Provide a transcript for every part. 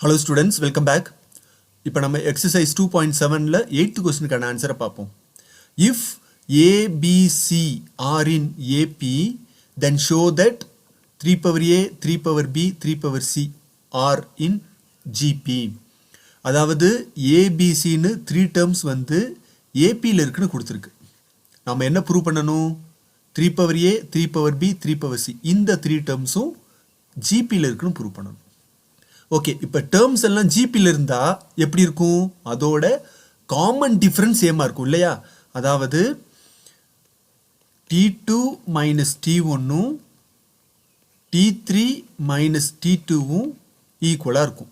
Hello students, welcome back. இப்போ நம்ம exercise 2.7ல 8th questionக்கான ஆன்சரை பார்ப்போம். If A, B, C are in AP, then show that 3 power A, 3 power B, 3 power C are in GP. அதாவது ABCன்னு 3 terms வந்து APல இருக்குன்னு கொடுத்துருக்கு. நாம என்ன ப்ரூவ் பண்ணணும்? 3 power A, 3 power B, 3 power C இந்த 3 termஸும் GPல இருக்குன்னு ப்ரூவ் பண்ணணும். ஓகே, இப்போ டேர்ம்ஸ் எல்லாம் ஜிபியில் இருந்தால் எப்படி இருக்கும்? அதோட காமன் டிஃப்ரென்ஸ் சேமாக இருக்கும் இல்லையா? அதாவது T2 மைனஸ் T1ம் T3 மைனஸ் T2வும் ஈக்குவலாக இருக்கும்.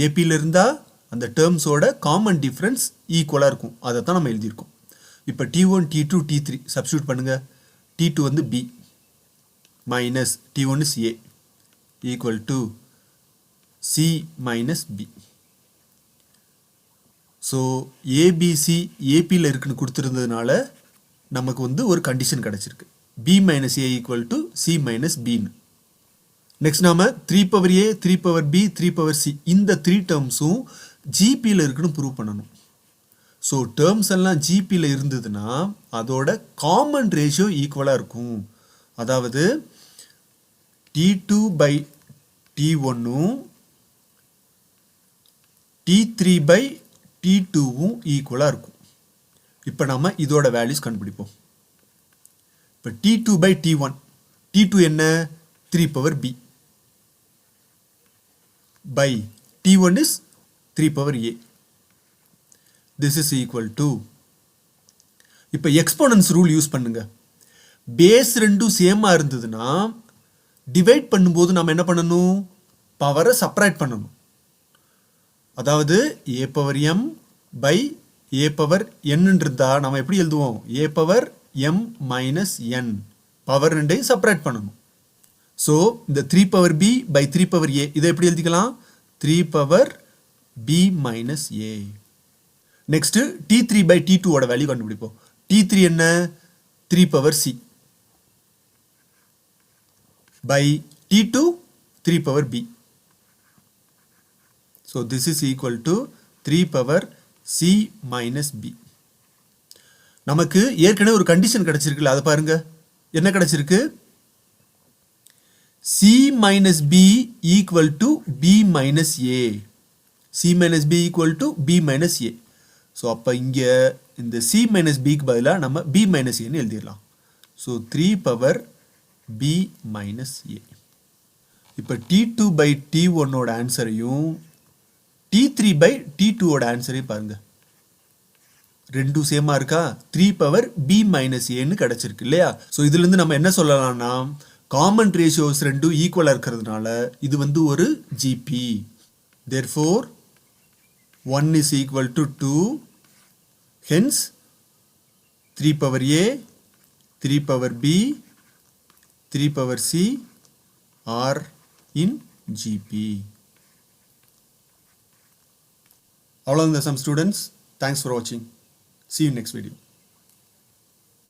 ஏபியில் இருந்தால் அந்த டேர்ம்ஸோட காமன் டிஃப்ரென்ஸ் ஈக்குவலாக இருக்கும். அதை தான் நம்ம எழுதியிருக்கோம். இப்போ T1, T2, T3 சப்ஸ்டியூட் பண்ணுங்கள். T2 வந்து B minus T1 is A equal to C minus B. So ABC ஏபியில் இருக்குன்னு கொடுத்துருந்ததுனால நமக்கு வந்து ஒரு கண்டிஷன் கிடச்சிருக்கு. B minus A equal to C minus Bன்னு. நெக்ஸ்ட் நாம 3 power A, 3 power B, 3 power C இந்த 3 டேர்ம்ஸும் ஜிபியில் இருக்குன்னு ப்ரூவ் பண்ணணும். ஸோ டேர்ம்ஸ் எல்லாம் ஜிபியில் இருந்ததுன்னா அதோட காமன் ரேஷியோ ஈக்குவலாக இருக்கும். அதாவது T2 by T1ம் T3 by T2வும் ஈக்குவலாக இருக்கும். இப்போ நம்ம இதோட வேல்யூஸ் கண்டுபிடிப்போம். இப்போ T2 by T1, T2 என்ன? 3 power B by T1 is 3 power A. This is equal to, இப்போ எக்ஸ்போனன்ஸ் ரூல் யூஸ் பண்ணுங்க. பேஸ் ரெண்டும் சேமாக இருந்ததுன்னா டிவைட் பண்ணும்போது நம்ம என்ன பண்ணணும்? பவரை செப்பரேட் பண்ணணும். அதாவது A power M by A power N இருந்தால் நம்ம எப்படி எழுதுவோம்? A power M minus N பவர் ரெண்டையும் செப்பரேட் பண்ணணும். ஸோ இந்த 3 power B by 3 power A இதை எப்படி எழுதிக்கலாம்? 3 power B minus A. Next T3 by T2 ஓட வேல்யூ கண்டுபிடிப்போம். T3 என்ன? 3 power C by T2 3 power B. So this is equal to 3 power C minus B. நமக்கு ஏற்கனவே ஒரு கண்டிஷன் கிடைச்சிருக்குல்ல, அதை பாருங்க. என்ன கிடைச்சிருக்கு? C minus B equal to B minus A. C minus B equal to B minus A. So அப்போ இங்கே இந்த C minus Bக்கு பதிலாக நம்ம B minus Aன்னு எழுதிடலாம். So 3 power B minus A. இப்போ T2 by T1 ஓட ஆன்சரையும் T3 by T2 ஓட ஆன்சரையும் பாருங்க. ரெண்டும் சேமா இருக்கா? 3 பவர் B minus Aன்னு கிடைச்சிருக்கு இல்லையா? ஸோ இதுலேருந்து நம்ம என்ன சொல்லலாம்னா காமன் ரேஷியோஸ் ரெண்டும் ஈக்குவலாக இருக்கிறதுனால இது வந்து ஒரு GB. therefore 1 is equal to 2. hence 3 power A, 3 power B, 3 power C are in GP. All of the some students, thanks for watching. See you next video.